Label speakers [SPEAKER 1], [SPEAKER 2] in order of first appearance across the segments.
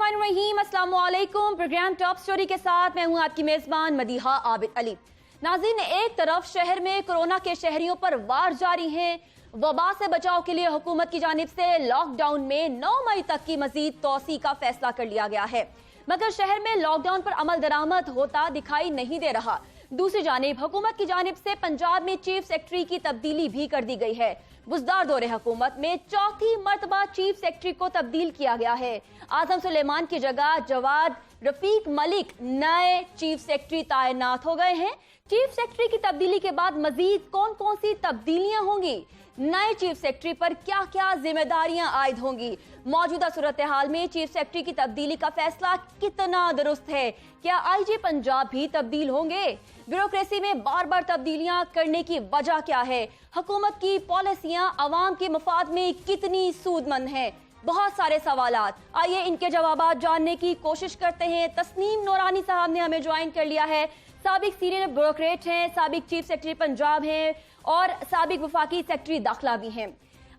[SPEAKER 1] बिस्मिल्लाहिर्रहमानिर्रहीम, अस्सलाम वालेकुम। प्रोग्राम टॉप स्टोरी के साथ मैं हूं आपकी मेजबान मदीहा आबिद अली। नाज़रीन, एक तरफ शहर में कोरोना के शहरियों पर वार जारी है। वबा से बचाव के लिए हुकूमत की जानिब से लॉकडाउन में 9 मई तक की मजीद तोसी का फैसला कर लिया गया है, मगर शहर में लॉकडाउन पर अमल दरामद होता दिखाई नहीं दे रहा। दूसरी जानिब हुकूमत की जानिब से पंजाब में चीफ सेक्रेटरी की तब्दीली भी कर दी गई है। बुजदार दौरे हुकूमत में चौथी मर्तबा चीफ सेक्रेटरी को तब्दील किया गया है। आजम सुलेमान की जगह जवाद रफीक मलिक नए चीफ सेक्रेटरी तैनात हो गए हैं। चीफ सेक्रेटरी की तब्दीली के बाद मजीद कौन कौन सी तब्दीलियां होंगी, नए चीफ सेक्रेटरी पर क्या क्या जिम्मेदारियां आयद होंगी, मौजूदा सूरत हाल में चीफ सेक्रेटरी की तब्दीली का फैसला कितना दुरुस्त है, क्या आईजी पंजाब भी तब्दील होंगे, ब्यूरोक्रेसी में बार बार तब्दीलियां करने की वजह क्या है, हुकूमत की पॉलिसियां अवाम के मफाद में कितनी सूदमंद हैं। बहुत सारे सवालात, आइए इनके जवाब जानने की कोशिश करते हैं। तस्नीम नूरानी साहब ने हमें ज्वाइन कर लिया है। साबिक सीनियर ब्यूरोक्रेट हैं, साबिक चीफ सेक्रेटरी पंजाब हैं और साबिक वफाकी सेक्रेटरी दाखिला भी हैं।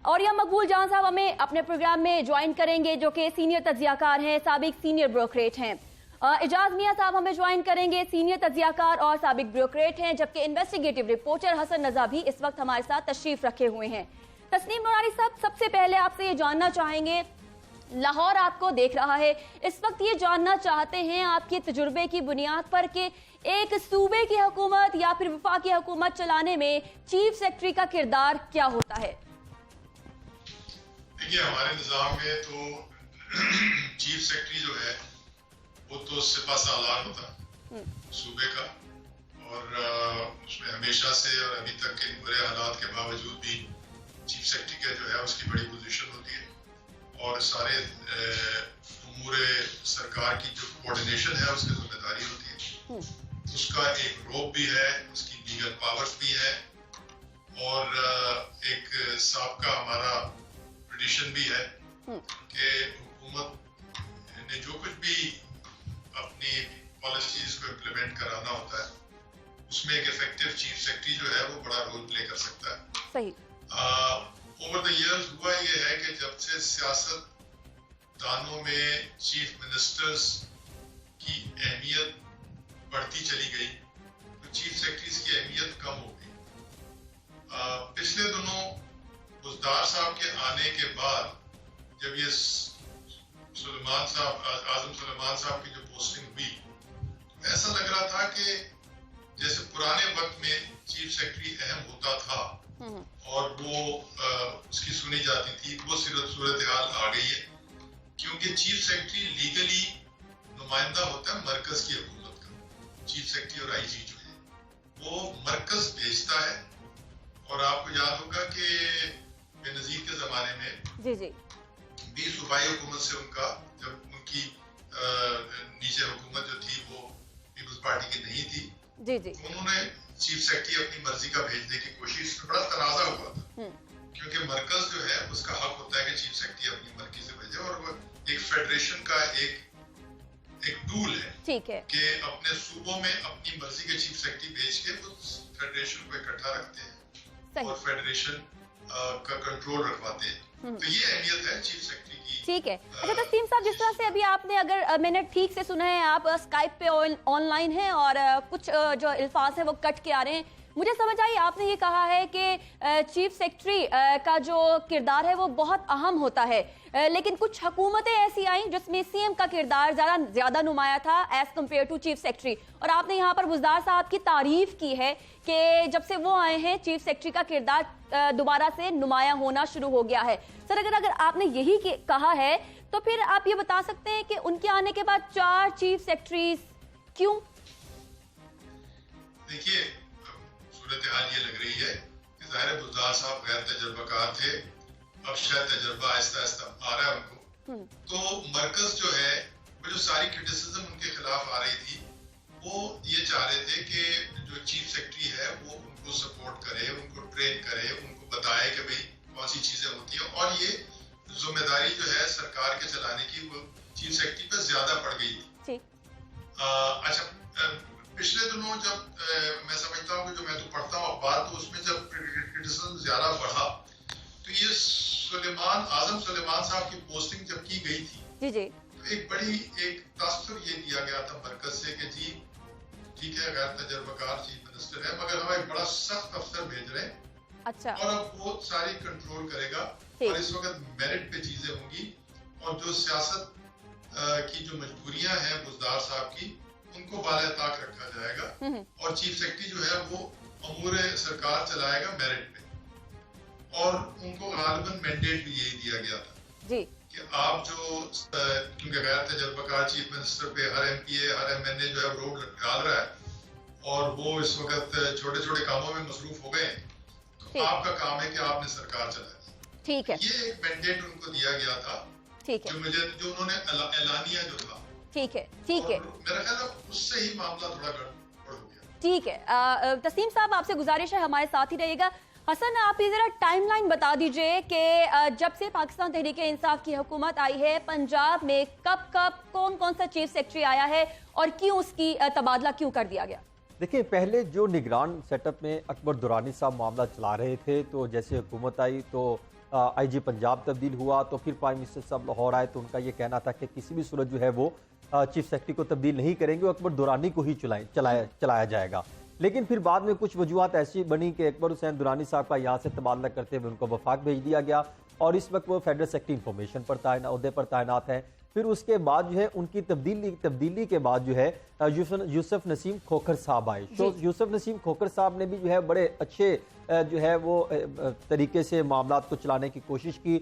[SPEAKER 1] और यह मकबूल जान साहब हमें अपने प्रोग्राम में ज्वाइन करेंगे, जो कि सीनियर तज्जियाकार हैं, साबिक सीनियर ब्यूरोक्रेट हैं। इजाज मियां साहब हमें ज्वाइन करेंगे, सीनियर तज्जियाकार और साबिक ब्यूरोक्रेट हैं, जबकि इन्वेस्टिगेटिव रिपोर्टर हसन नजा भी इस वक्त हमारे साथ तशरीफ रखे हुए हैं। तस्नीम नूरानी साहब, सबसे पहले आपसे ये जानना चाहेंगे, लाहौर आपको देख रहा है, इस वक्त ये जानना चाहते हैं आपके तजुर्बे की बुनियाद पर कि एक सूबे की हुकूमत या फिर वफाकी हुकूमत चलाने में चीफ सेक्रेटरी का किरदार क्या होता है?
[SPEAKER 2] देखिए, हमारे निज़ाम में तो चीफ सेक्रेटरी जो है वो तो सिपा सालार होता है सूबे का, और उसमें हमेशा से और अभी तक के बुरे हालात के बावजूद भी चीफ सेक्रेटरी का जो है उसकी बड़ी पोजीशन होती है और सारे उमूर सरकार की जो कोऑर्डिनेशन है उसकी जिम्मेदारी होती है। उसका एक रोब भी है, उसकी लीगल पावर्स भी है और एक साबका हमारा ट्रेडिशन भी है कि हुकूमत ने जो कुछ भी अपनी पॉलिसीज को इम्प्लीमेंट कराना होता है उसमें एक इफेक्टिव चीफ सेक्रेटरी जो है वो बड़ा रोल प्ले कर सकता है।
[SPEAKER 1] सही।
[SPEAKER 2] ओवर द इयर्स हुआ ये है कि जब से सियासतदानों में चीफ मिनिस्टर्स की अहमियत बढ़ती चली गई तो चीफ सेक्रेटरीज की अहमियत कम हो गई। पिछले दिनों बुजदार साहब के आने के बाद जब ये सुलेमान साहब आजम सुलेमान साहब की जो पोस्टिंग हुई, ऐसा लग रहा था कि जैसे पुराने वक्त में चीफ सेक्रेटरी अहम होता था और वो उसकी सुनी जाती थी, वो सूरत हाल आ गई है, क्योंकि चीफ सेक्रेटरी लीगली नुमाइंदा होता है मरकज की हुकूमत का। चीफ सेक्रेटरी और आईजी जो है वो मरकज भेजता है, और आपको याद होगा कि बेनजीर के जमाने में भी सूबाई हुकूमत से उनका, जब उनकी नीचे हुकूमत जो थी वो पीपल्स पार्टी की नहीं थी, तो उन्होंने चीफ सेक्रेटरी अपनी मर्जी का भेजने की कोशिश में बड़ा तनाजा हुआ था, क्योंकि मरकज जो है उसका हक होता है कि चीफ सेक्रेटरी अपनी मर्जी से भेजे, और वो एक फेडरेशन का एक टूल है, ठीक है, कि अपने सूबों में अपनी मर्जी के चीफ सेक्रेटरी भेज के उस फेडरेशन को इकट्ठा रखते हैं और फेडरेशन का कंट्रोल रखवाते हैं। तो ये अहमियत है चीफ सेक्रेटरी की। ठीक है।
[SPEAKER 1] अच्छा तस्लीम साहब, जिस तरह से अभी आपने, अगर मैंने ठीक से सुना है, आप स्काइप पे ऑनलाइन हैं और कुछ जो अल्फाज है वो कट के आ रहे हैं, मुझे समझ आई आपने ये कहा है कि चीफ सेक्रेटरी का जो किरदार है वो बहुत अहम होता है, लेकिन कुछ हुकूमतें ऐसी आई जिसमें सीएम का किरदार ज्यादा नुमाया था as compare to chief secretary, और आपने यहाँ पर बुजदार साहब की तारीफ की है कि जब से वो आए हैं चीफ सेक्रेटरी का किरदार दोबारा से नुमाया होना शुरू हो गया है। सर, अगर आपने यही कहा है तो फिर आप ये बता सकते हैं कि उनके आने के बाद 4 चीफ सेक्रेटरीज क्यों?
[SPEAKER 2] देखिए, सूरत हाल ये लग रही है कि ज़ाहिर बुजदार साहब गैर तजर्बाकार थे, अब शायद तजर्बा आहिस्ता आहिस्ता आ रहा है उनको, तो मरकज जो है वो जो सारी क्रिटिसिज्म उनके खिलाफ आ रही थी वो ये चाह रहे थे कि जो चीफ सेक्रेटरी है वो उनको सपोर्ट करे, उनको ट्रेन करे, उनको बताए कि भाई कौन सी चीजें होती हैं, और ये जिम्मेदारी जो है सरकार के चलाने की वो चीफ सेक्रेटरी पर ज्यादा पड़ गई थी। अच्छा, पिछले दिनों जब मैं समझता हूँ कि जो मैं तो पढ़ता हूँ अखबार, तो उसमें जब क्रिटिसिज्म ज्यादा बढ़ा तो ये आजम सुलेमान साहब की पोस्टिंग जब की गई थी, एक तासुर ये दिया गया था मरकज से कि जी ठीक है गैर तजर्बाकार चीफ मिनिस्टर है मगर हम एक बड़ा सख्त अफसर भेज रहे हैं।
[SPEAKER 1] अच्छा।
[SPEAKER 2] और अब वो सारी कंट्रोल करेगा और इस वक्त मेरिट पे चीजें होंगी और जो सियासत की जो मजबूरियां हैं बुज़दार साहब की उनको बाला ताक रखा जाएगा और चीफ सेक्रेटरी जो है वो अमूर सरकार चलाएगा मेरिट पे और उनको गालिबन मैंडेट भी यही दिया गया था
[SPEAKER 1] जी
[SPEAKER 2] कि आप जो क्योंकि गैर तजर्बाकार चीफ मिनिस्टर पे हर एमपीए हर एमएनए जो है रोड डाल रहा है और वो इस वक्त छोटे छोटे कामों में मसरूफ हो गए तो आपका काम है कि आपने सरकार चलाई।
[SPEAKER 1] ठीक है,
[SPEAKER 2] ये एक मैंडेट उनको दिया गया था।
[SPEAKER 1] ठीक है,
[SPEAKER 2] जो उन्होंने एलानिया जो था।
[SPEAKER 1] ठीक है, ठीक है,
[SPEAKER 2] मेरा ख्याल है उससे ही मामला थोड़ा गड़बड़ हो गया।
[SPEAKER 1] ठीक है। तस्नीम साहब आपसे गुजारिश है हमारे साथ ही रहिएगा। हसन आप जरा टाइमलाइन बता दीजिए कि जब से पाकिस्तान तहरीक इंसाफ की हुकूमत आई है पंजाब में कब कब कौन कौन सा चीफ सेक्रेटरी आया है और क्यों उसकी तबादला क्यों कर दिया गया?
[SPEAKER 3] देखिए, पहले जो निगरान सेटअप में अकबर दुरानी साहब मामला चला रहे थे तो जैसे हुकूमत आई तो आईजी पंजाब तब्दील हुआ तो फिर प्राइम मिनिस्टर साहब लाहौर आए तो उनका ये कहना था कि किसी भी सूरत जो है वो चीफ सेक्रेटरी को तब्दील नहीं करेंगे, अकबर दुरानी को ही चलाया जाएगा। लेकिन फिर बाद में कुछ वजूहत ऐसी बनी कि अकबर हुसैन दुरानी साहब का यहाँ से तबादला करते हुए उनको वफाक भेज दिया गया और इस वक्त वो फेडरल सेक्रेटरी इंफॉर्मेशन पर अहदे पर तैनात हैं। फिर उसके बाद जो है उनकी तब्दीली के बाद जो है यूसुफ नसीम खोखर साहब आए। तो यूसुफ नसीम खोखर साहब ने भी जो है बड़े अच्छे जो है वो तरीके से मामला को चलाने की कोशिश की।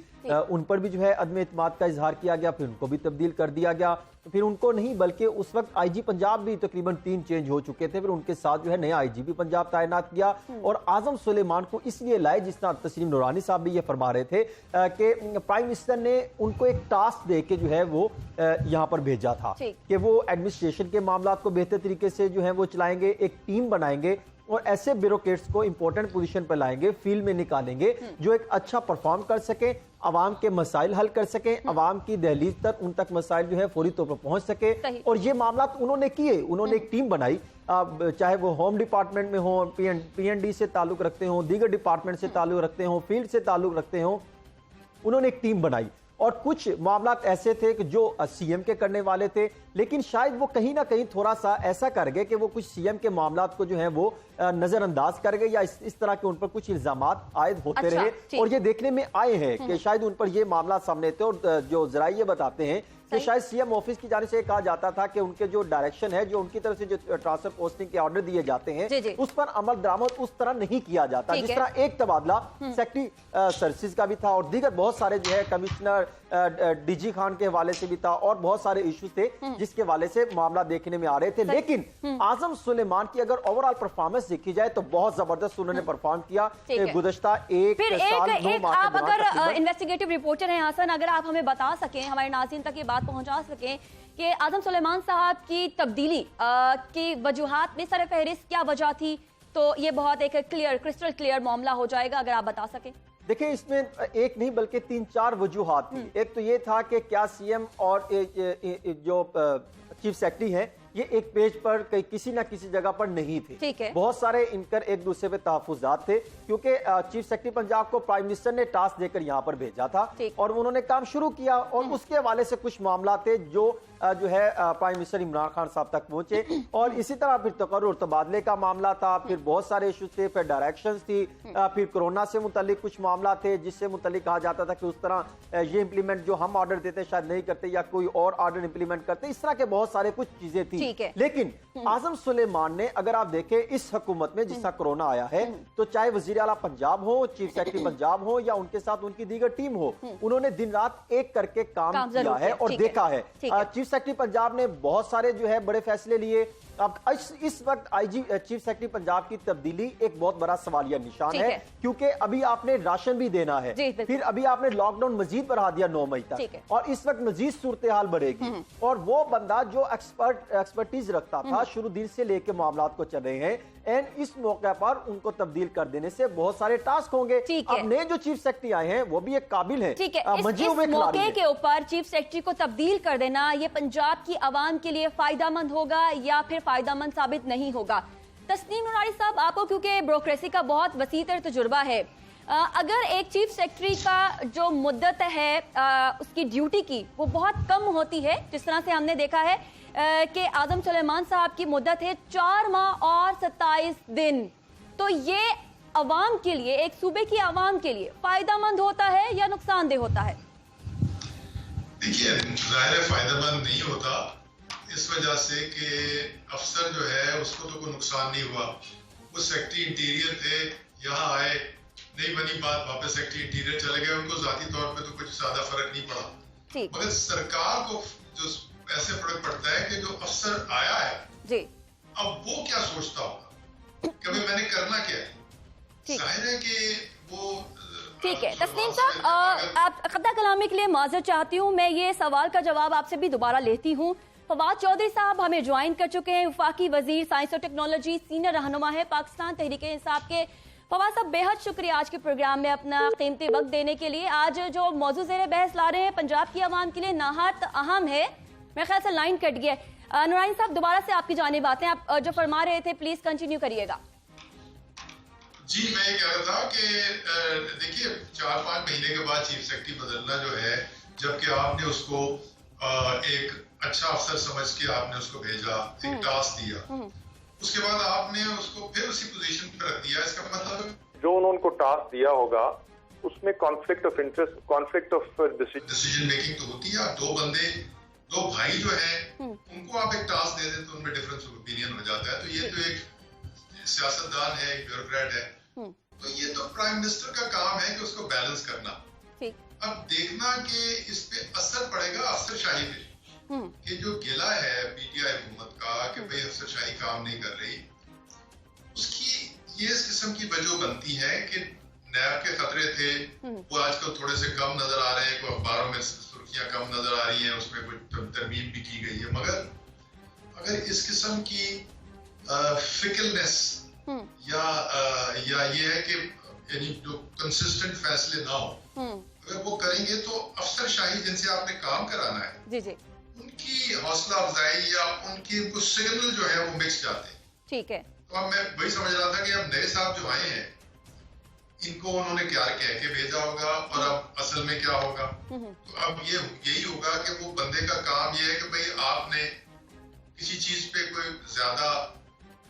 [SPEAKER 3] उन पर भी जो है अदम एतमाद का इजहार किया गया, फिर उनको भी तब्दील कर दिया गया। फिर उनको नहीं बल्कि उस वक्त आईजी पंजाब भी तकरीबन 3 चेंज हो चुके थे, फिर उनके साथ जो है नया आईजी भी पंजाब तैनात किया और आजम सुलेमान को इसलिए लाए जिस तरह तस्लीम नूरानी साहब भी ये फरमा रहे थे कि प्राइम मिनिस्टर ने उनको एक टास्क दे के जो है वो यहाँ पर भेजा था कि वो एडमिनिस्ट्रेशन के मामला को बेहतर तरीके से जो है वो चलाएंगे, एक टीम बनाएंगे और ऐसे ब्यूरोक्रेट्स को इंपॉर्टेंट पोजीशन पर लाएंगे, फील्ड में निकालेंगे जो एक अच्छा परफॉर्म कर सके, अवाम के मसाइल हल कर सके, अवाम की दहलीज तक उन तक मसाइल जो है फौरी तौर पर पहुंच सके। और ये मामला उन्होंने किए, उन्होंने एक टीम बनाई, चाहे वो होम डिपार्टमेंट में हो, पीएनडी से ताल्लुक रखते हो, दीगर डिपार्टमेंट से ताल्लुक रखते हो, फील्ड से ताल्लुक रखते हो, उन्होंने एक टीम बनाई। और कुछ मामला ऐसे थे कि जो सीएम के करने वाले थे, लेकिन शायद वो कहीं ना कहीं थोड़ा सा ऐसा कर गए कि वो कुछ सीएम के मामला को जो है वो नजरअंदाज कर गए या इस तरह के उन पर कुछ इल्जामात आयद होते रहे और ये देखने में आए हैं कि शायद उन पर ये मामला सामने थे। और जो जराये ये बताते हैं कि शायद सीएम ऑफिस की जानिब से कहा जाता था कि उनके जो डायरेक्शन है, जो उनकी तरफ से जो ट्रांसफर पोस्टिंग के ऑर्डर दिए जाते हैं उस पर अमल दरामद उस तरह नहीं किया जाता। जिस तरह एक तबादला सेक्रेटरी सर्विसेज का भी था और दीगर बहुत सारे जो है कमिश्नर डीजी खान के हवाले से भी था और बहुत सारे इश्यूज थे जिसके हवाले से मामला देखने में आ रहे थे। लेकिन आजम सुलेमान की अगर ओवरऑल परफॉर्मेंस देखी जाए तो बहुत जबरदस्त उन्होंने परफॉर्म किया गुज़श्ता एक साल 9 माह
[SPEAKER 1] आप अगर इन्वेस्टिगेटिव रिपोर्टर हैं हसन, अगर आप हमें बता सकें, हमारे नाज़रीन तक ये बात पहुंचा सकें कि आजम सुलेमान साहब की तब्दीली की वजूहात में सर फहरिस्त क्या वजह थी, तो ये बहुत एक क्रिस्टल क्लियर मामला हो जाएगा, अगर आप बता सकें।
[SPEAKER 3] देखिए, इसमें एक नहीं बल्कि 3-4 वजूहात थी। एक तो ये था कि क्या सीएम और जो चीफ सेक्रेटरी हैं ये एक पेज पर किसी ना किसी जगह पर नहीं थे।
[SPEAKER 1] ठीक है।
[SPEAKER 3] बहुत सारे इनकर एक दूसरे पे तहफुजात थे क्योंकि चीफ सेक्रेटरी पंजाब को प्राइम मिनिस्टर ने टास्क देकर यहाँ पर भेजा था और उन्होंने काम शुरू किया और उसके हवाले से कुछ मामला थे जो है प्राइम मिनिस्टर इमरान खान साहब तक पहुंचे और इसी तरह फिर तकर्रुर तबादले का मामला था, फिर बहुत सारे इश्यूज थे, फिर डायरेक्शंस थी, फिर कोरोना से मुतालिक कुछ मामला थे जिससे मुतालिक कहा जाता था कि उस तरह ये इंप्लीमेंट जो हम ऑर्डर देते शायद नहीं करते या कोई और ऑर्डर इंप्लीमेंट करते, इस तरह के बहुत सारे कुछ चीजें थी। लेकिन आजम सुलेमान ने, अगर आप देखें इस हुकूमत में जिस तरह कोरोना आया है, तो चाहे वजीर आला पंजाब हो, चीफ सेक्रेटरी पंजाब हो या उनके साथ उनकी दीगर टीम हो, उन्होंने दिन रात एक करके काम किया है और देखा है। चीफ सेक्रेटरी पंजाब ने बहुत सारे जो है बड़े फैसले लिए। अब इस वक्त आईजी चीफ सेक्रेटरी पंजाब की तब्दीली एक बहुत बड़ा सवालिया निशान है क्योंकि अभी आपने राशन भी देना है, फिर अभी आपने लॉकडाउन मजीद बढ़ा दिया 9 मई तक और इस वक्त मजीद सूरत हाल बढ़ेगी और वो बंदा जो एक्सपर्टीज रखता था शुरू दिन से लेकर मामला को चल रहे हैं एंड इस मौके पर उनको तब्दील कर देने से बहुत सारे टास्क होंगे। अब नए जो चीफ सेक्रेटरी आए हैं वो भी एक काबिल है।
[SPEAKER 1] ठीक है, इस मौके के ऊपर चीफ सेक्रेटरी को तब्दील कर देना ये पंजाब की आवाम के लिए फायदामंद होगा या फिर फायदामंद साबित नहीं होगा? तस्नीम नूरानी साहब, आपको क्योंकि ब्यूरोक्रेसी का बहुत वसीतर तजुर्बा है, अगर एक चीफ सेक्रेटरी का जो मुद्दत है उसकी ड्यूटी की वो बहुत कम होती है, जिस तरह से हमने देखा है कि आजम सुलेमान साहब की मुद्दत है 4 माह और 27 दिन, तो ये अवाम के लिए, एक सूबे की अवाम के लिए फायदेमंद होता है या नुकसानदेह होता है?
[SPEAKER 2] देखिए, जाहिर है फायदेमंद नहीं होता, इस वजह से कि अफसर जो है उसको तो कोई नुकसान नहीं हुआ। वो सेक्रेटरी इंटीरियर थे, यहाँ आए, नहीं बनी बात, वापस सेक्रेटरी इंटीरियर चले गए, उनको जाती तौर पे तो कुछ ज्यादा फर्क नहीं पड़ा। मगर सरकार को जो ऐसे फर्क पड़ता है कि जो अफसर आया है
[SPEAKER 1] जी,
[SPEAKER 2] अब वो क्या सोचता होगा कि भाई मैंने करना क्या है। जाहिर है कि वो
[SPEAKER 1] ठीक है। तस्नीम साहब, आप कत्ता कलामी के लिए माजरत चाहती हूँ, मैं ये सवाल का जवाब आपसे भी दोबारा लेती हूँ। फवाद चौधरी साहब हमें ज्वाइन कर चुके हैं, वफाकी वजीर साइंस और टेक्नोलॉजी, सीनियर रहनुमा है पाकिस्तान तहरीक इंसाफ के। फवाद साहब, बेहद शुक्रिया आज के प्रोग्राम में अपना कीमती वक्त देने के लिए। आज जो मौजूद ज़ेरे बहस ला रहे हैं पंजाब की आवाम के लिए नहायत अहम है। मेरे ख्याल से लाइन कट गया। नुराइन साहब, दोबारा से आपकी जानिब आते हैं, आप जो फरमा रहे थे प्लीज कंटिन्यू करिएगा।
[SPEAKER 2] जी, मैं ये कह रहा था कि देखिए 4-5 महीने के बाद चीफ सेक्रेटरी बदलना जो है, जबकि आपने उसको एक अच्छा अफसर समझ के आपने उसको भेजा, एक टास्क दिया, उसके बाद आपने उसको फिर उसी पोजीशन पर रख दिया। इसका मतलब
[SPEAKER 4] जो उन्होंने उनको टास्क दिया होगा उसमें conflict of interest, conflict of
[SPEAKER 2] decision making तो होती है। दो भाई जो है उनको आप एक टास्क दे दें तो उनमें डिफरेंस ऑफ ओपिनियन हो जाता है। तो ये तो एक सियासतदान है, एक ब्यूरोक्रेट है, तो ये तो प्राइम मिनिस्टर का काम है कि उसको बैलेंस करना। अब देखना कि इस पे असर पड़ेगा अफसरशाही पे, कि जो गिला है पीटीआई हुकूमत का कि भाई अफसरशाही काम नहीं कर रही, उसकी ये इस किस्म की वजह बनती है कि नैब के खतरे थे, वो आजकल थोड़े से कम नजर आ रहे हैं, कोई अखबारों में सुर्खियां कम नजर आ रही हैं, उसमें कुछ तरमीम भी की गई है। मगर अगर इस किस्म की फिकलनेस या ये है कि यानी जो कंसिस्टेंट फैसले ना हो, अगर वो करेंगे तो अफसरशाही जिनसे आपने काम कराना है
[SPEAKER 1] जी जी,
[SPEAKER 2] उनकी हौसला अफजाई या उनको सिग्नल जो है वो मिक्स जाते हैं।
[SPEAKER 1] ठीक है।
[SPEAKER 2] तो अब मैं वही समझ रहा था कि अब नए साहब जो आए हैं इनको उन्होंने क्या कह के भेजा होगा और अब असल में क्या होगा। तो अब यही होगा कि वो बंदे का काम ये है कि भाई आपने किसी चीज पे कोई ज्यादा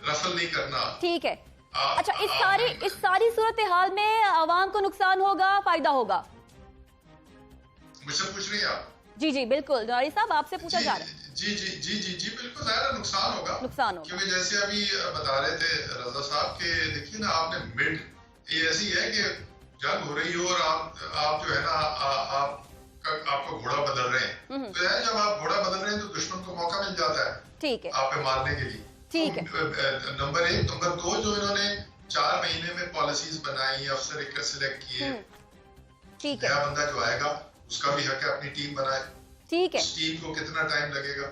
[SPEAKER 2] रफल नहीं करना।
[SPEAKER 1] ठीक है। अच्छा, इस सारी सूरत हाल में आवाम को नुकसान होगा, फायदा होगा?
[SPEAKER 2] मुझसे पूछ रही हैं आप?
[SPEAKER 1] जी जी बिल्कुल, नारी साहब आपसे पूछा जा रहा है।
[SPEAKER 2] जी बिल्कुल, ज़ाहिर नुकसान होगा। क्योंकि जैसे अभी बता रहे थे रजा साहब के, देखिए ना आपने ये ऐसी है कि जंग हो रही हो और आप जो है ना आपको घोड़ा बदल रहे हैं, तो है जब आप घोड़ा बदल रहे हैं तो दुश्मन को मौका मिल जाता है, ठीक है, आप पे मारने के लिए।
[SPEAKER 1] ठीक है।
[SPEAKER 2] नंबर 1, नंबर 2, जो इन्होंने 4 महीने में पॉलिसीज बनाई, अफसर एक सिलेक्ट किए,
[SPEAKER 1] ठीक है,
[SPEAKER 2] नया बंदा जो आएगा उसका भी हक है अपनी टीम बनाए,
[SPEAKER 1] ठीक है,
[SPEAKER 2] उस टीम को कितना टाइम लगेगा।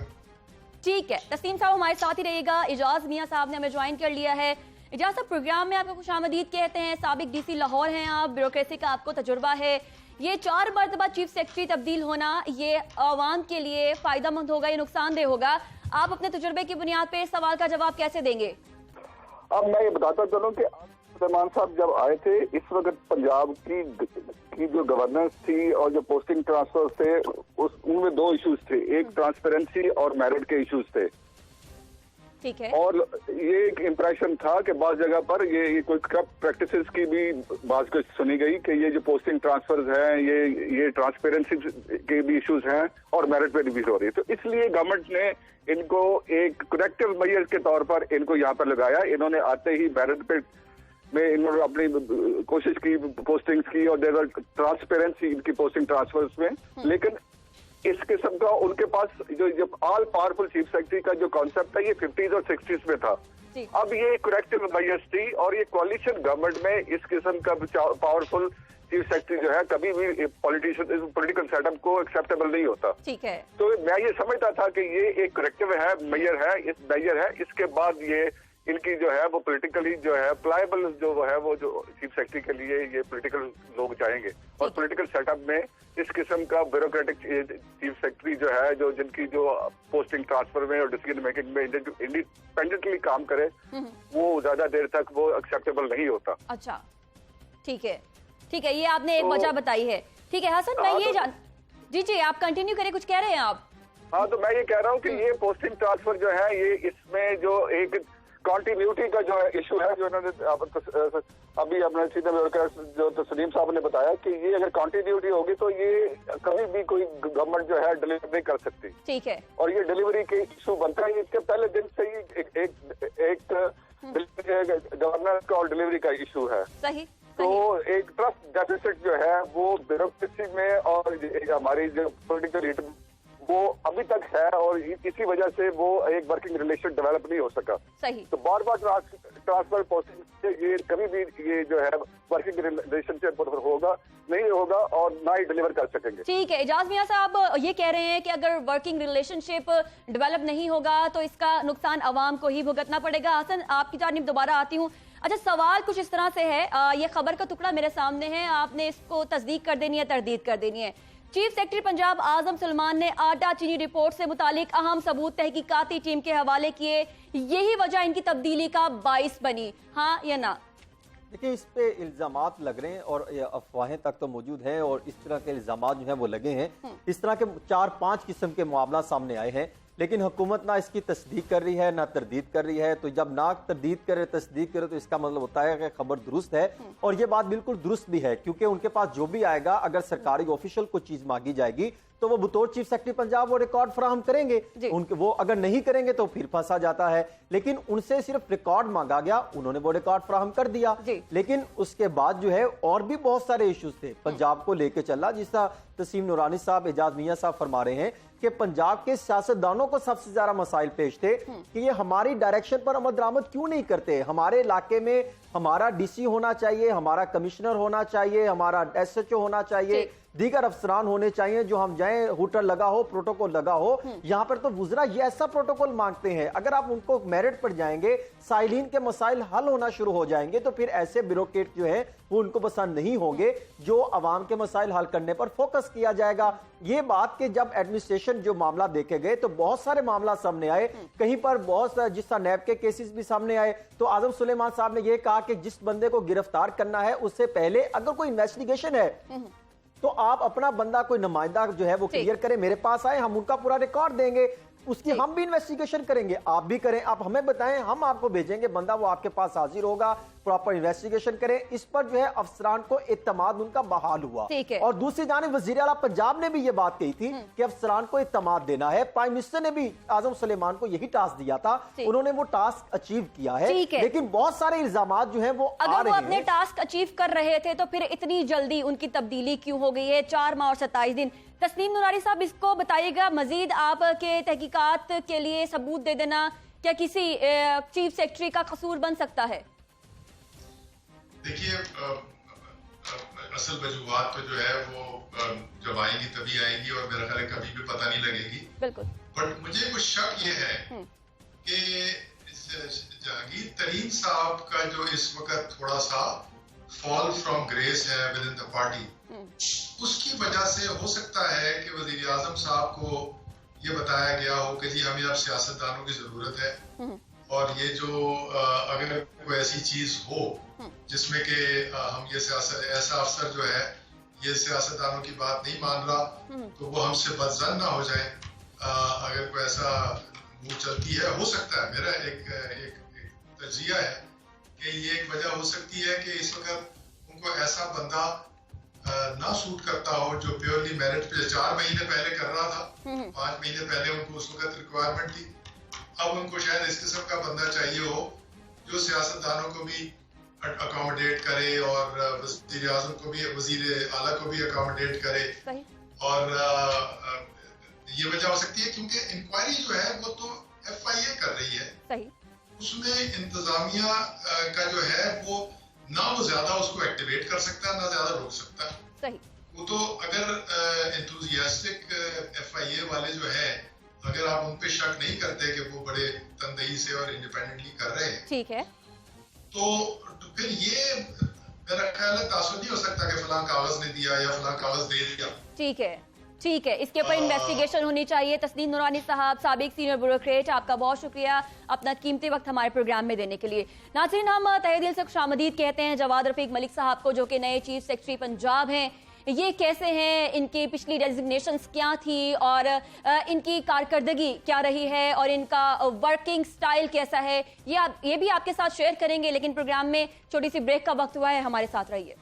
[SPEAKER 1] ठीक है। तस्लीम साहब हमारे साथ ही रहिएगा। इजाज मियां साहब ने हमें ज्वाइन कर लिया है। इजाज साहब, प्रोग्राम में आपको खुशामदीद कहते हैं। साबिक डीसी लाहौर हैं आप, ब्यूरोक्रेसी का आपको तजुर्बा है। ये 4 मरतबा चीफ सेक्रेटरी तब्दील होना ये आवाम के लिए फायदेमंद होगा या नुकसानदेह होगा? आप अपने तजुर्बे की बुनियाद पर इस सवाल का जवाब कैसे देंगे?
[SPEAKER 4] अब मैं ये बताता चलूं कि सुलेमान साहब जब आए थे, इस वक्त पंजाब की जो गवर्नेंस थी और जो पोस्टिंग ट्रांसफर थे उनमें 2 इश्यूज थे, एक ट्रांसपेरेंसी और मेरिट के इश्यूज थे।
[SPEAKER 1] ठीक है।
[SPEAKER 4] और ये एक इम्प्रेशन था कि बाज़ जगह पर ये कोई करप्ट प्रैक्टिसेस की भी बात कुछ सुनी गई कि ये जो पोस्टिंग ट्रांसफर्स हैं ये ट्रांसपेरेंसी के भी इश्यूज हैं और मेरिट पे रिव्यू हो रही है। तो इसलिए गवर्नमेंट ने इनको एक करेक्टिव मेजर के तौर पर इनको यहाँ पर लगाया। इन्होंने आते ही मेरिट पे में इन्होंने अपनी कोशिश की, पोस्टिंग्स की, और देयर ट्रांसपेरेंसी इनकी पोस्टिंग ट्रांसफर्स में। लेकिन इस किस्म का उनके पास जो ऑल पावरफुल चीफ सेक्रेटरी का जो कॉन्सेप्ट है ये 50s और 60s में था। अब ये करेक्टिव मेजर्स थी और ये कोalition गवर्नमेंट में इस किस्म का पावरफुल चीफ सेक्रेटरी जो है कभी भी पॉलिटिकल सेटअप को एक्सेप्टेबल नहीं होता।
[SPEAKER 1] ठीक है।
[SPEAKER 4] तो मैं ये समझता था कि ये एक करेक्टिव है, मेजर है। इसके बाद ये इनकी जो है वो पॉलिटिकली जो है प्लायबल जो है वो जो चीफ सेक्रेटरी के लिए ये पॉलिटिकल लोग जाएंगे और पॉलिटिकल सेटअप में इस किस्म का ब्यूरोक्रेटिक चीफ सेक्रेटरी जो है जो जिनकी जो पोस्टिंग ट्रांसफर में और डिसीजन मेकिंग में इंडिपेंडेंटली काम करे वो ज्यादा देर तक वो एक्सेप्टेबल नहीं होता।
[SPEAKER 1] अच्छा, ठीक है। ठीक है, ये आपने एक वजह बताई है। ठीक है हसन, मैं ये जी आप कंटिन्यू करें, कुछ कह रहे हैं आप?
[SPEAKER 4] हाँ, तो मैं ये कह रहा हूँ कि ये पोस्टिंग ट्रांसफर जो है, ये इसमें जो एक कॉन्टिन्यूटी का जो इशू है, जो इन्होंने अभी अपने जो तस्लीम साहब ने बताया कि ये अगर कॉन्टिन्यूटी होगी तो ये कभी भी कोई गवर्नमेंट जो है डिलीवर नहीं कर सकती।
[SPEAKER 1] ठीक है, और
[SPEAKER 4] ये डिलीवरी के इशू बनता है, इसके पहले दिन से ही एक गवर्नर का और डिलीवरी का इशू है।
[SPEAKER 1] सही।
[SPEAKER 4] तो एक ट्रस्ट डेफिसिट जो है वो ब्यूरोक्रेसी में और हमारी जो पॉलिटिकल लीडर वो अभी तक है, और इसी वजह से वो एक वर्किंग रिलेशन डेवलप नहीं हो सका।
[SPEAKER 1] सही। तो
[SPEAKER 4] बार बार ट्रांसफर पोस्टिंग से ये कभी भी ये जो है वर्किंग रिलेशनशिप होगा नहीं होगा और ना ही डिलीवर कर सकेंगे।
[SPEAKER 1] ठीक है, एजाज मियां साहब ये कह रहे हैं कि अगर वर्किंग रिलेशनशिप डेवलप नहीं होगा तो इसका नुकसान अवाम को ही भुगतना पड़ेगा। हसन, आपकी जानिब दोबारा आती हूँ। अच्छा, सवाल कुछ इस तरह से है, ये खबर का टुकड़ा मेरे सामने है, आपने इसको तस्दीक कर देनी है, तरदीद कर देनी है। चीफ सेक्रेटरी पंजाब आजम सुलेमान ने आटा चीनी रिपोर्ट से मुतालिक अहम सबूत तहकीकाती टीम के हवाले किए, यही वजह इनकी तब्दीली का बाइस बनी, हाँ या ना?
[SPEAKER 3] देखिए, इस पे इल्जामात लग रहे हैं और अफवाहें तक तो मौजूद हैं, और इस तरह के इल्जामात जो हैं वो लगे हैं। इस तरह के 4-5 किस्म के मामला सामने आए हैं, लेकिन हुकूमत ना इसकी तस्दीक कर रही है ना तरदीद कर रही है। तो जब ना तरदीद करे तस्दीक करे तो इसका मतलब होता है कि खबर दुरुस्त है, और ये बात बिल्कुल दुरुस्त भी है, क्योंकि उनके पास जो भी आएगा, अगर सरकारी ऑफिशियल को चीज मांगी जाएगी तो वो बतौर चीफ सेक्रेटरी पंजाब वो रिकॉर्ड फराहम करेंगे। उनके वो अगर नहीं करेंगे तो फिर फंसा जाता है। लेकिन उनसे सिर्फ रिकॉर्ड मांगा गया, उन्होंने वो रिकॉर्ड फराहम कर दिया, लेकिन उसके बाद जो है और भी बहुत सारे इश्यूज थे पंजाब को लेकर चला, जिस तरह तस्लीम नूरानी साहब, एजाज मियां साहब फरमा रहे हैं कि पंजाब के सियासतदानों को सबसे ज्यादा मसाइल पेश थे कि ये हमारी डायरेक्शन पर अमल दरामद क्यों नहीं करते। हमारे इलाके में हमारा डीसी होना चाहिए, हमारा कमिश्नर होना चाहिए, हमारा एसएचओ होना चाहिए, दीगर अफसरान होने चाहिए, जो हम जाएं हुटर लगा हो, प्रोटोकॉल लगा हो। यहाँ पर तो वुज़रा ये ऐसा प्रोटोकॉल मांगते हैं, अगर आप उनको मेरिट पर जाएंगे, साइलिन के मसाइल हल होना शुरू हो जाएंगे, तो फिर ऐसे ब्यूरोक्रेट जो है वो उनको पसंद नहीं होंगे, जो अवाम के मसाइल हल करने पर फोकस किया जाएगा। ये बात कि जब एडमिनिस्ट्रेशन जो मामला देखे गए तो बहुत सारे मामला सामने आए, कहीं पर बहुत जिस तरह नैब के केसेस भी सामने आए, तो आजम सुलेमान साहब ने यह कहा कि जिस बंदे को गिरफ्तार करना है उससे पहले अगर कोई इन्वेस्टिगेशन है तो आप अपना बंदा कोई नुमाइंदा जो है वो क्लियर करें, मेरे पास आए, हम उनका पूरा रिकॉर्ड देंगे, उसकी हम भी इन्वेस्टिगेशन करेंगे, आप भी करें, आप हमें बताएं, हम आपको भेजेंगे बंदा, वो आपके पास हाजिर होगा, प्रॉपर इन्वेस्टिगेशन करें। इस पर जो है अफसरान को इत्तमाद उनका बहाल हुआ। और दूसरी जानिब वज़ीर आला पंजाब ने भी ये बात कही थी कि अफसरान को इत्तमाद देना है। प्राइम मिनिस्टर ने भी आजम सुलेमान को यही टास्क दिया था, उन्होंने वो टास्क अचीव किया है, लेकिन बहुत सारे इल्जामात जो है वो
[SPEAKER 1] अगर वो अपने टास्क अचीव कर रहे थे तो फिर इतनी जल्दी उनकी तब्दीली क्यों हो गई है? 4 माह और 27 दिन। तस्लीम नूरानी साहब, इसको बताइएगा, मजीद आपके तहकीकात के लिए सबूत दे देना, क्या किसी चीफ सेक्रेटरी का कसूर बन सकता है?
[SPEAKER 2] देखिए, असल वजूहात तो जो है वो जब आएंगी तभी आएंगी, और मेरा ख्याल है कभी भी पता नहीं लगेगी।
[SPEAKER 1] बिल्कुल।
[SPEAKER 2] बट मुझे कुछ शक ये है कि जहांगीर तरीन साहब का जो इस वक्त थोड़ा सा फॉल फ्रॉम ग्रेस है विद इन द पार्टी, उसकी वजह से हो सकता है कि वजीर आजम साहब को ये बताया गया हो कि जी हमें अब सियासतदानों की जरूरत है, और ये जो अगर कोई ऐसी चीज हो जिसमें कि हम ये ऐसा अफसर जो है ये सियासतदानों की बात नहीं मान रहा, तो वो हमसे बदजन ना हो जाए। अगर कोई ऐसा मुंह चलती है, हो सकता है, मेरा एक तजिया है कि ये एक वजह हो सकती है कि इस वक्त उनको ऐसा बंदा ना सूट करता हो जो प्योरली मेरिट पे 4 महीने पहले कर रहा था, 5 महीने पहले उनको उस वक्त रिक्वायरमेंट थी। अब उनको शायद इस किस्म का बंदा चाहिए हो जो सियासतदानों को भी अकोमोडेट करे और वज़ीर आज़म को भी, वज़ीर आला को भी अकोमोडेट करे। और ये वजह हो सकती है क्योंकि इंक्वायरी जो है वो तो FIA कर रही है, उसमें इंतजामिया का जो है वो ना वो ज्यादा उसको एक्टिवेट कर सकता है ना ज्यादा रोक सकता है। वो तो अगर एंथुसियास्टिक FIA वाले जो है, अगर आप उन पे शक नहीं करते कि वो बड़े तनदेही से और इंडिपेंडेंटली कर रहे हैं,
[SPEAKER 1] ठीक है,
[SPEAKER 2] तो फिर ये मेरा ख्याल है तासुब नहीं हो सकता कि फलां कागज ने दिया या फलां कागज दे दिया।
[SPEAKER 1] ठीक है, ठीक है, इसके ऊपर इन्वेस्टिगेशन होनी चाहिए। तस्नीम नूरानी साहब, साबिक सीनियर ब्यूरोक्रेट, आपका बहुत शुक्रिया अपना कीमती वक्त हमारे प्रोग्राम में देने के लिए। नाज़रीन, हम तहे दिल से खुशामदीद कहते हैं जवाद रफीक मलिक साहब को, जो कि नए चीफ सेक्रेटरी पंजाब हैं। ये कैसे हैं, इनकी पिछली डेजिग्नेशंस क्या थी और इनकी कारकर्दगी क्या रही है और इनका वर्किंग स्टाइल कैसा है, ये भी आपके साथ शेयर करेंगे। लेकिन प्रोग्राम में छोटी सी ब्रेक का वक्त हुआ है, हमारे साथ रहिए।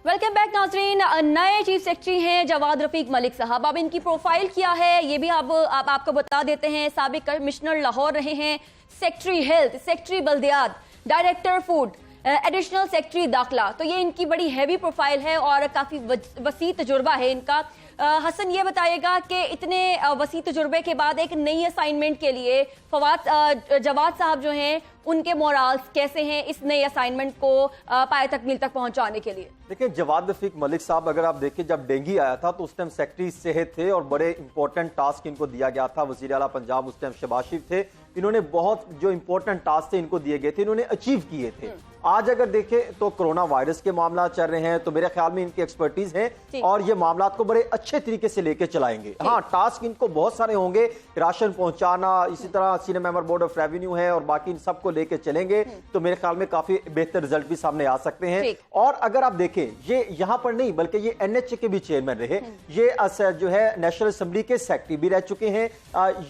[SPEAKER 1] वेलकम बैक नाजरीन। नए चीफ सेक्रेटरी हैं जवाद रफीक मलिक साहब। अब इनकी प्रोफाइल क्या है ये भी अब आपको बता देते हैं। साबिक कमिश्नर लाहौर रहे हैं, सेक्रेटरी हेल्थ, सेक्रेटरी बल्दियात, डायरेक्टर फूड, एडिशनल सेक्रेटरी दाखिला। तो ये इनकी बड़ी हैवी प्रोफाइल है और काफी वसी तजुर्बा है इनका। हसन, ये बताइएगा कि इतने वसी तजुर्बे के बाद एक नई असाइनमेंट के लिए जवाद साहब जो हैं उनके मोराल्स कैसे हैं इस नए असाइनमेंट को पाए तकमील तक पहुंचाने के लिए?
[SPEAKER 3] देखिए, जवाद रफीक मलिक साहब, अगर आप देखें जब डेंगू आया था तो उस टाइम सेक्रेटरी सेहत थे और बड़े इंपॉर्टेंट टास्क इनको दिया गया था। वजीर आला पंजाब उस टाइम शहबाज शरीफ थे। इन्होंने बहुत जो इंपॉर्टेंट टास्क थे इनको दिए गए थे, इन्होंने अचीव किए थे। आज अगर देखें तो कोरोना वायरस के मामला चल रहे हैं, तो मेरे ख्याल में इनकी एक्सपर्टीज है और ये मामला को बड़े अच्छे तरीके से लेके चलाएंगे। हाँ, टास्क इनको बहुत सारे होंगे, राशन पहुंचाना, इसी तरह senior member board of revenue है और बाकी इन सबको लेके चलेंगे तो मेरे ख्याल में काफी बेहतर रिजल्ट भी सामने आ सकते हैं। और अगर आप देखें, ये यहाँ पर नहीं बल्कि ये NHA के भी चेयरमैन रहे, ये जो है नेशनल असेंबली के सेक्रेटरी भी रह चुके हैं,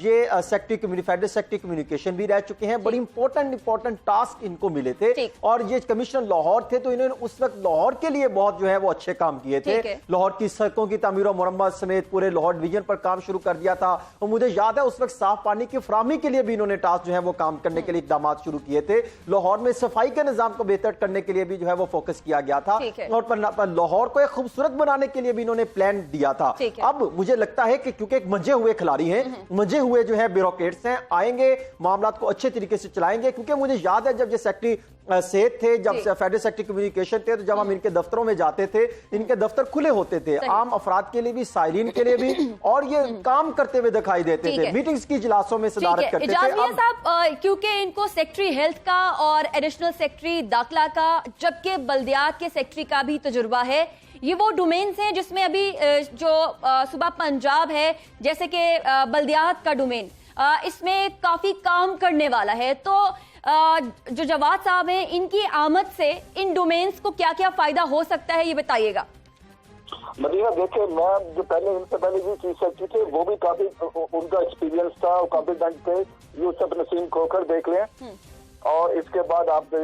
[SPEAKER 3] ये सेक्रेटरी फेडरल सेक्रेटरी कम्युनिकेशन भी रह चुके हैं। बड़ी इंपॉर्टेंट टास्क इनको मिले थे और ये कमिश्नर लाहौर थे तो इन्होंने उस वक्त लाहौर के लिए बहुत जो है वो अच्छे काम किए थे। लाहौर की सड़कों की तामीर और मुरम्मत समेत पूरे लाहौर डिवीजन पर काम शुरू कर दिया था और मुझे याद है उस वक्त साफ पानी की फराहमी के लिए भी इन्होंने टास्क जो है वो काम करने के लिए इकदाम शुरू किए थे। लाहौर में सफाई के निजाम को बेहतर करने के लिए भी जो है वो फोकस किया गया था और लाहौर को एक खूबसूरत बनाने के लिए भी इन्होंने प्लान दिया था। अब मुझे लगता है कि क्योंकि एक मंजे हुए खिलाड़ी हैं, मंजे हुए जो है ब्यूरोक्रेट्स हैं, आएंगे मामला को अच्छे तरीके से चलाएंगे। क्योंकि मुझे याद है जब ये सेक्रेटरी सेहत थे, जब फेडरल सेक्रेटरी कम्युनिकेशन थे, तो जब हम इनके दफ्तरों में जाते थे, इनके दफ्तर खुले होते थे आम अफराद के लिए भी, साइरीन के लिए भी, और ये काम करते हुए दिखाई देते थे, मीटिंग्स की इजलासों में सदारत करते थे।
[SPEAKER 1] साहब, क्योंकि इनको सेक्रेटरी हेल्थ का और एडिशनल सेक्रेटरी दाखिला का, जबकि बल्दियात के सेक्रेटरी का भी तजुर्बा है, ये वो डोमेन्स हैं जिसमें अभी जो सूबा पंजाब है, जैसे कि बल्दियात का डोमेन, इसमें काफी काम करने वाला है। तो जो जवाद साहब हैं, इनकी आमद से इन डोमेन्स को क्या क्या फायदा हो सकता है, ये बताइएगा।
[SPEAKER 4] मदीना, देखिए, मैं जो इनसे पहले भी चीफ सेक्रेटरी थे, वो भी काफी उनका एक्सपीरियंस था, कॉम्पिटेंट थे। यूसुफ नसीम खोखर देख लें और इसके बाद आप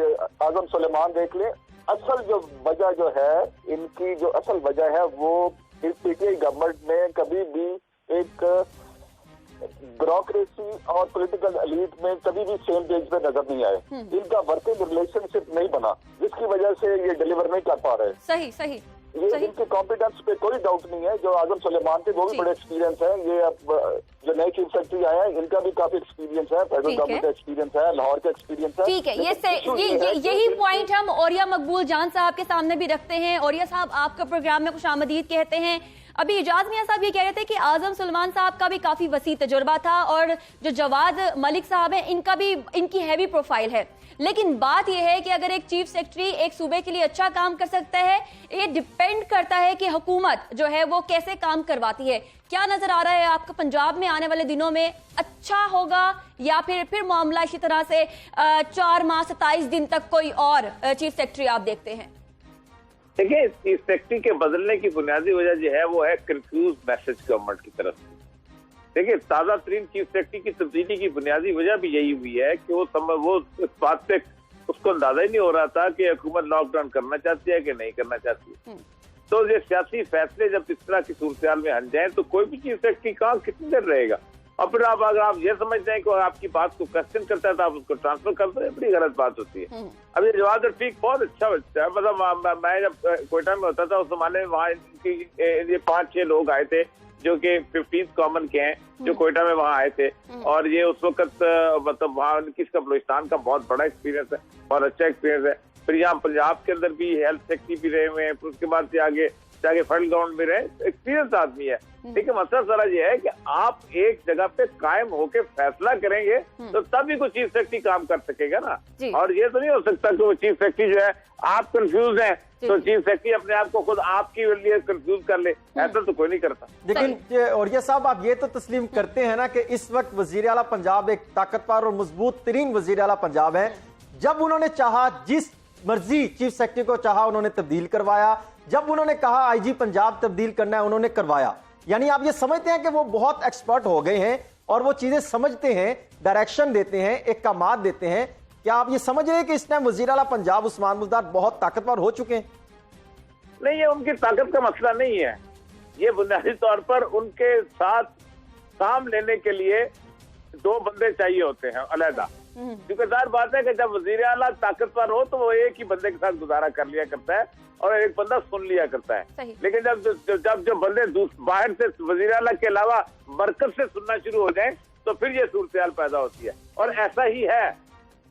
[SPEAKER 4] आजम सुलेमान देख लें। असल जो वजह जो है, इनकी जो असल वजह है वो इस पीटीआई गवर्नमेंट में कभी भी एक ब्यूरोक्रेसी और पॉलिटिकल एलीट में कभी भी सेम पेज पे नजर नहीं आए। इनका वर्किंग रिलेशनशिप नहीं बना, जिसकी वजह से ये डिलीवर नहीं कर पा रहे।
[SPEAKER 1] सही
[SPEAKER 4] ये इनके कॉम्पिटेंस पे कोई डाउट नहीं है। जो आजम सुलेमान थे वो भी बड़े एक्सपीरियंस है। ये अब जो नए चीफ सेक्रेटरी आए हैं, इनका भी काफी एक्सपीरियंस है, फेडरल गवर्नमेंट का एक्सपीरियंस है, लाहौर का एक्सपीरियंस है।
[SPEAKER 1] ठीक है, यही पॉइंट हम औरिया मकबूल जान साहब के सामने भी रखते हैं। औरिया साहब, आपका प्रोग्राम में खुशामदीद कहते हैं। अभी इजाज मियां साहब ये कह रहे थे कि आजम सुलेमान साहब का भी काफी वसी तजुर्बा था और जो जवाद मलिक साहब हैं, इनकी हैवी प्रोफाइल है। लेकिन बात यह है कि अगर एक चीफ सेक्रेटरी एक सूबे के लिए अच्छा काम कर सकता है, ये डिपेंड करता है कि हुकूमत जो है वो कैसे काम करवाती है। क्या नजर आ रहा है आपको पंजाब में आने वाले दिनों में अच्छा होगा या फिर मामला इसी तरह से 4 माह 27 दिन तक कोई और चीफ सेक्रेटरी आप देखते हैं?
[SPEAKER 5] देखिए, चीफ सेक्रेटरी के बदलने की बुनियादी वजह जो है वो है कंफ्यूज मैसेज गवर्नमेंट की तरफ से। देखिए, ताजा तरीन चीफ सेक्रेटरी की तब्दीली की बुनियादी वजह भी यही हुई है कि वो इस बात पे उसको अंदाजा ही नहीं हो रहा था कि हुकूमत लॉकडाउन करना चाहती है कि नहीं करना चाहती है। तो ये सियासी फैसले जब इस तरह की सूरत में हट जाए तो कोई भी चीफ सेक्रेटरी कहाँ कितनी देर रहेगा। और फिर अगर आप ये समझते हैं कि आपकी बात को क्वेश्चन करता है तो आप उसको ट्रांसफर कर दो, बड़ी गलत बात होती है। अब ये जवाद रफीक बहुत अच्छा बच्चा है। मतलब मैं जब कोयटा में होता था उस जमाने में वहाँ ये 5-6 लोग आए थे जो कि 15th कॉमन के हैं, जो कोयटा में वहाँ आए थे। और ये उस वक्त मतलब वहाँ किसका बलूचिस्तान का बहुत बड़ा एक्सपीरियंस है और अच्छा एक्सपीरियंस है। फिर यहाँ पंजाब के अंदर भी हेल्थ सेक्रेटरी भी रहे हुए हैं। फिर उसके बाद से आगे चाहे फील्ड ग्राउंड में रहे, एक्सपीरियंस आदमी है। लेकिन मसला सारा ये है कि आप एक जगह पे कायम होके फैसला करेंगे तो तभी कोई चीफ सेक्रेटरी काम कर सकेगा ना। और ये तो नहीं हो सकता कि वो चीफ सेक्रेटरी जो है आप कंफ्यूज हैं तो चीफ सेक्रेटरी अपने आप को खुद आपकी लिए कंफ्यूज कर ले, ऐसा तो कोई नहीं करता।
[SPEAKER 3] लेकिन और ये साहब आप ये तो तस्लीम करते हैं ना कि इस वक्त वजीर आला पंजाब एक ताकतवर और मजबूत तरीन वजीर आला पंजाब है। जब उन्होंने चाहा, जिस मर्जी चीफ सेक्रेटरी को चाहा उन्होंने तब्दील करवाया, जब उन्होंने कहा आईजी पंजाब तब्दील करना है उन्होंने करवाया। यानी आप ये समझते हैं कि वो बहुत एक्सपर्ट हो गए हैं और वो चीजें समझते हैं, डायरेक्शन देते हैं, अहकामात देते हैं। क्या आप ये समझ रहे हैं कि इस टाइम वजीर आला पंजाब उस्मान बुज़दार बहुत ताकतवर हो चुके हैं?
[SPEAKER 5] नहीं, ये उनकी ताकत का मसला नहीं है। ये बुनियादी तौर पर उनके साथ काम लेने के लिए दो बंदे चाहिए होते हैं अलहदा। क्योंकि जाहिर बात है कि जब वजीर आला ताकतवर हो तो वो एक ही बंदे के साथ गुजारा कर लिया करता है और एक बंदा सुन लिया करता है। लेकिन जब जो बंदे बाहर से वजीर आला के अलावा मरकज से सुनना शुरू हो जाए तो फिर ये सूरत पैदा होती है। और ऐसा ही है।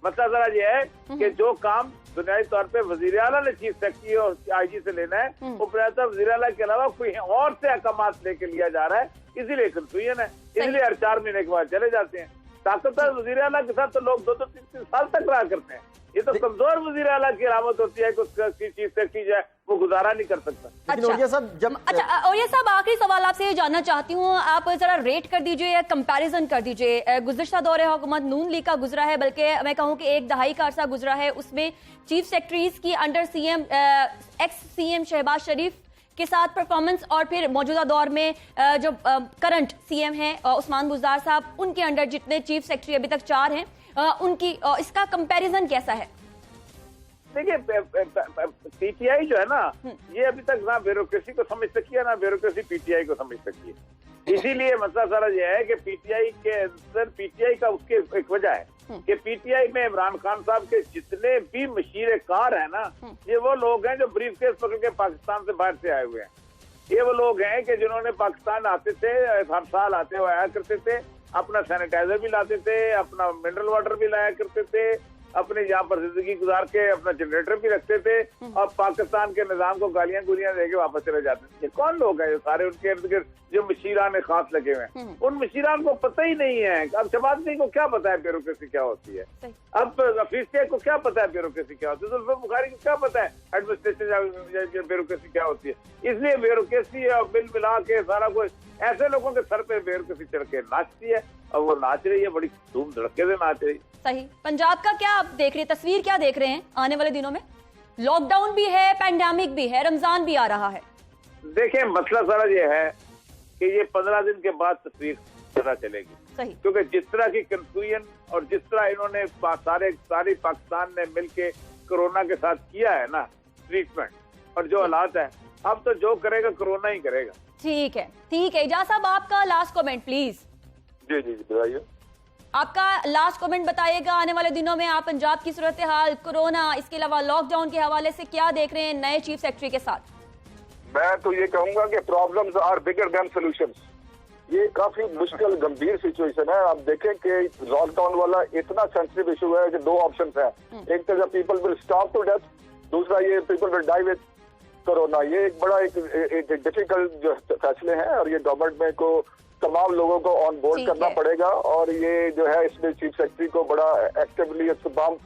[SPEAKER 5] मतलब जरा ये है कि जो काम बुनियादी तौर पे वजीर आला ने चीफ सेक्रेटरी और आईजी से लेना है वो बुनियादी वजीर आला के अलावा कोई और से अहकाम लेके लिया जा रहा है, इसीलिए कंफ्यूजन है। इसलिए हर 4 महीने के बाद चले जाते हैं। ताकतवर वजीर आला के साथ तो लोग 2-3 साल तक रहा करते हैं। ये तो कमजोर वजीर आला की अलामत होती है कि उसका चीफ सेक्रेटरी जो है वो गुजारा नहीं कर सकता।
[SPEAKER 3] और
[SPEAKER 1] ये सब आखिरी सवाल आपसे ये जानना चाहती हूँ, आप जरा रेट कर दीजिए या कंपैरिजन कर दीजिए। गुज़िश्ता दौरे हुकूमत नून लीग का गुजरा है, बल्कि मैं कहूँ कि 1 दहाई का अरसा गुजरा है, उसमें चीफ सेक्रेटरीज की under CM ex CM Shahbaz Sharif के साथ परफॉर्मेंस और फिर मौजूदा दौर में जो करंट सीएम हैं उस्मान बुज़दार साहब, उनके अंडर जितने चीफ सेक्रेटरी अभी तक 4 हैं, उनकी इसका कंपैरिजन कैसा है?
[SPEAKER 5] देखिए, पीटीआई जो है ना, ये अभी तक ना ब्यूरोक्रेसी को समझ सकी है ना ब्यूरोक्रेसी पीटीआई को समझ सकी है। इसीलिए मसला सारा ये है कि पीटीआई के अंदर पीटीआई का उसके एक वजह है कि पीटीआई में इमरान खान साहब के जितने भी मशीरे कार है ना, ये वो लोग हैं जो ब्रीफ केस पकड़ के पाकिस्तान से बाहर से आए हुए हैं। ये वो लोग हैं कि जिन्होंने पाकिस्तान आते थे, हर साल आते हुए आया करते थे, अपना सैनिटाइजर भी लाते थे, अपना मिनरल वाटर भी लाया करते थे, अपने यहाँ पर जिंदगी गुजार के अपना जनरेटर भी रखते थे और पाकिस्तान के निजाम को गालियां गुलियां देके वापस चले जाते थे। कौन लोग हैं? सारे उनके इर्द गिर्द जो मशीरान खास लगे हुए हैं, उन मशीरान को पता ही नहीं है। अब शहबाज शरीफ को क्या पता है ब्यूरोक्रेसी क्या होती है? अब हफीज सईद को क्या पता है ब्यूरोक्रेसी क्या होती है? जुल्फिकार बुखारी को क्या पता है एडमिनिस्ट्रेशन ब्यूरोक्रेसी क्या होती है? इसलिए ब्यूरोक्रेसी और मिल मिला के सारा कुछ ऐसे लोगों के सर पे ब्यूरोक्रेसी चढ़ के नाचती है और वो नाच रही है, बड़ी धूम धड़के से नाच रही है।
[SPEAKER 1] सही। पंजाब का क्या आप देख रहे हैं, तस्वीर क्या देख रहे हैं आने वाले दिनों में? लॉकडाउन भी है, पैंडेमिक भी है, रमजान भी आ रहा है।
[SPEAKER 5] देखिए, मसला सारा ये है कि ये 15 दिन के बाद तस्वीर पता चलेगी।
[SPEAKER 1] सही।
[SPEAKER 5] क्योंकि जिस तरह की कंफ्यूजन और जिस तरह इन्होंने सारी पाकिस्तान ने मिलके कोरोना के साथ किया है ना ट्रीटमेंट, और जो हालात है, अब तो जो करेगा कोरोना ही करेगा।
[SPEAKER 1] ठीक है, ठीक है। इजाज़ साहब, आपका लास्ट कमेंट प्लीज।
[SPEAKER 4] जी जी बताइए।
[SPEAKER 1] आपका लास्ट कमेंट बताइएगा, आने वाले दिनों में आप पंजाब की सूरत हाल, कोरोना, इसके अलावा लॉकडाउन के हवाले से क्या देख रहे हैं नए चीफ सेक्रेटरी के साथ?
[SPEAKER 4] मैं तो ये कहूंगा कि problems are bigger than solutions. ये काफी मुश्किल गंभीर सिचुएशन है। आप देखें कि लॉकडाउन वाला इतना सेंसिटिव इशू है कि 2 ऑप्शंस हैं। एक तो people will starve to death, दूसरा ये people will die with corona. ये एक बड़ा एक डिफिकल्ट जो फैसले हैं और ये गवर्नमेंट में को तमाम लोगों को ऑन बोर्ड करना पड़ेगा। और ये जो है इसमें चीफ सेक्रेटरी को बड़ा एक्टिवली तमाम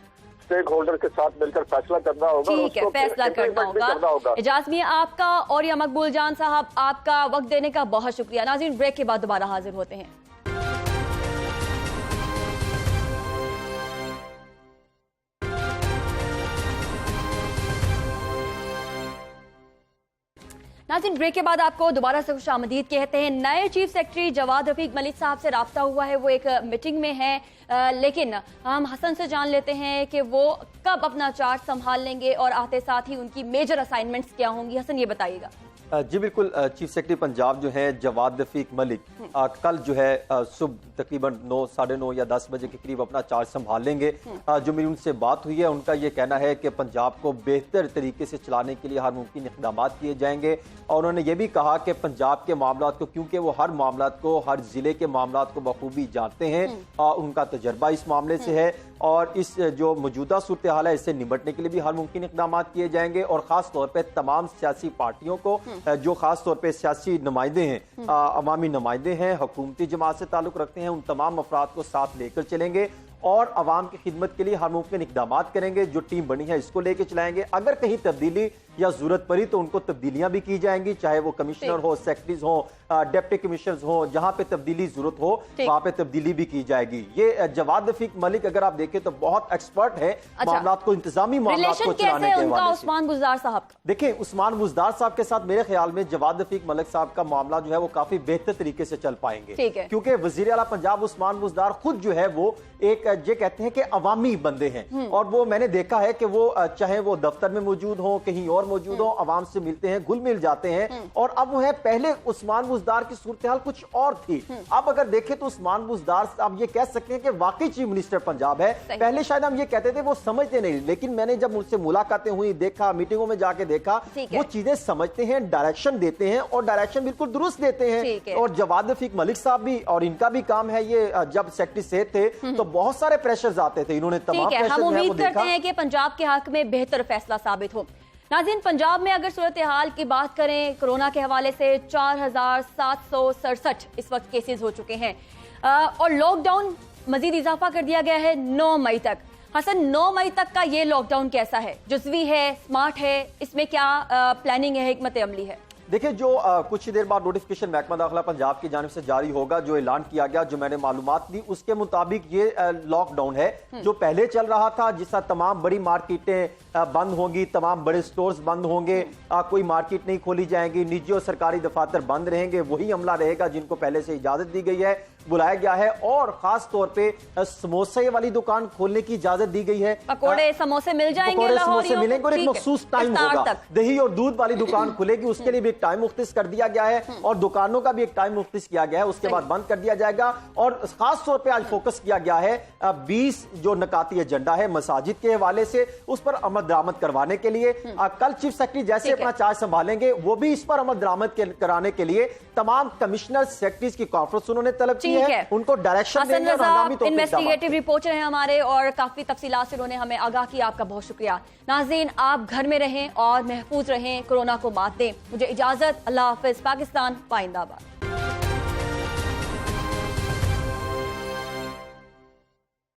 [SPEAKER 4] स्टेक होल्डर के साथ मिलकर फैसला करना होगा।
[SPEAKER 1] ठीक है, फैसला करना होगा। इजाज़ मियां आपका और या मकबूल जान साहब, आपका वक्त देने का बहुत शुक्रिया। नाज़रीन, ब्रेक के बाद दोबारा हाजिर होते हैं। नाज़रीन, ब्रेक के बाद आपको दोबारा से खुशामदीद कहते हैं। नए चीफ सेक्रेटरी जवाद रफीक मलिक साहब से राब्ता हुआ है, वो एक मीटिंग में है, लेकिन हम हसन से जान लेते हैं कि वो कब अपना चार्ज संभाल लेंगे और आते साथ ही उनकी मेजर असाइनमेंट्स क्या होंगी। हसन, ये बताइएगा।
[SPEAKER 3] जी बिल्कुल, चीफ सेक्रेटरी पंजाब जो है जवाद रफीक मलिक कल जो है सुबह तकरीबन 9, 9:30 या 10 बजे के करीब अपना चार्ज संभाल लेंगे। जो मेरी उनसे बात हुई है, उनका ये कहना है कि पंजाब को बेहतर तरीके से चलाने के लिए हर मुमकिन इक़दाम किए जाएंगे। और उन्होंने ये भी कहा कि पंजाब के मामला को, क्योंकि वो हर मामला को, हर ज़िले के मामला को बखूबी जानते हैं, उनका तजर्बा इस मामले से है और इस जो मौजूदा सूरत हाल है इससे निपटने के लिए भी हर मुमकिन इक़दाम किए जाएंगे। और ख़ास तौर पर तमाम सियासी पार्टियों को जो खास तौर पे सियासी नुमाइंदे हैं, अवामी नुमाइंदे हैं, हुकूमती जमात से ताल्लुक रखते हैं, उन तमाम अफराद को साथ लेकर चलेंगे और अवाम की खिदमत के लिए हर मुमकिन इकदाम करेंगे। जो टीम बनी है इसको लेके चलाएंगे। अगर कहीं तब्दीली या जरूरत पड़ी तो उनको तब्दीलियां भी की जाएंगी, चाहे वो कमिश्नर हो, सेक्रेटरीज हो, डिप्टी कमिश्नर्स हो, जहां पे तब्दीली जरूरत हो वहां पे तब्दीली भी की जाएगी। ये जवाद रफीक मलिक अगर आप देखें तो बहुत एक्सपर्ट है मामलात को, इंतजामी मामलात को चलाने के हवाले से।
[SPEAKER 1] उस्मान बुज़दार साहब का
[SPEAKER 3] देखिए, उस्मान बुज़दार साहब के साथ मेरे ख्याल में जवाद रफीक मलिक साहब का मामला जो है वो काफी बेहतर तरीके से चल पाएंगे, क्योंकि वजीर आला पंजाब उस्मान बुज़दार खुद जो है वो एक ये कहते हैं कि अवामी बंदे हैं, और वो मैंने देखा है कि वो चाहे वो दफ्तर में मौजूद हो, कहीं और मौजूद हो, अवाम से मिलते हैं, घुल मिल जाते हैं। और अब वो है, पहले उस्मान बुज़दार की सूरत हाल कुछ और थी। अब अगर देखें तो उस्मान बुज़दार अब ये कह सकते हैं कि वाकई चीफ मिनिस्टर पंजाब है। पहले शायद हम ये कहते थे वो समझते नहीं, लेकिन मैंने जब उनसे मुलाकातें हुई, देखा, मीटिंगों में जाके देखा, वो चीजें समझते हैं, डायरेक्शन देते हैं और डायरेक्शन बिल्कुल दुरुस्त देते हैं। और जवाद रफीक मलिक साहब भी, और इनका भी काम है ये, जब सेक्रेटरी सेहत थे तो बहुत सारे प्रेशर्स आते थे, इन्होंने तमाम प्रेशर
[SPEAKER 1] हम उम्मीद करते हैं कि पंजाब के हक में बेहतर फैसला साबित हो। नाज़रीन, पंजाब में अगर सूरत हाल की बात करें, कोरोना के हवाले से 4767 इस वक्त केसेस हो चुके हैं और लॉकडाउन मजीद इजाफा कर दिया गया है 9 मई तक। हसन, 9 मई तक का ये लॉकडाउन कैसा है? जुज़वी है, स्मार्ट है? इसमें क्या प्लानिंग है, हिकमत अमली है?
[SPEAKER 3] देखिए, जो कुछ ही देर बाद नोटिफिकेशन महकमा दाखिला पंजाब की जानिब से जारी होगा, जो ऐलान किया गया, जो मैंने मालूमात दी उसके मुताबिक ये लॉकडाउन है जो पहले चल रहा था, जिसका तमाम बड़ी मार्केटें बंद होंगी, तमाम बड़े स्टोर्स बंद होंगे, कोई मार्केट नहीं खोली जाएंगी, निजी और सरकारी दफातर बंद रहेंगे, वही अमला रहेगा जिनको पहले से इजाजत दी गई है, बुलाया गया है। और खास तौर पे समोसे वाली दुकान खोलने की इजाजत दी गई है।
[SPEAKER 1] पकोड़े समोसे मिल जाएंगे,
[SPEAKER 3] पकोड़े समोसे मिलेंगे और एक मखसूस टाइम होगा। दही और दूध वाली दुकान खुलेगी, उसके लिए भी एक टाइम मुख्तस कर दिया गया है और दुकानों का भी एक टाइम मुख्तस किया गया है, उसके बाद बंद कर दिया जाएगा। और खास तौर पे आज फोकस किया गया है 20 जो नकाती एजेंडा है मसाजिद के हवाले से, उस पर अमल दरामद करवाने के लिए कल चीफ सेक्रेटरी जैसे अपना चार्ज संभालेंगे, वो भी इस पर अमल दरामद कराने के लिए तमाम कमिश्नर सेक्रेटरीज की कॉन्फ्रेंस उन्होंने तलब की है, उनको डायरेक्शन देंगे और हंगामी तौर पे
[SPEAKER 1] इन्वेस्टिगेटिव रिपोर्टर हैं हमारे और काफी तफसीलात से उन्होंने हमें आगाह किया। आपका बहुत शुक्रिया। नाज़रीन, आप घर में रहें और महफूज रहें, कोरोना को मात दें। मुझे इजाजत, अल्लाह हाफिज। पाकिस्तान पाइंदाबाद।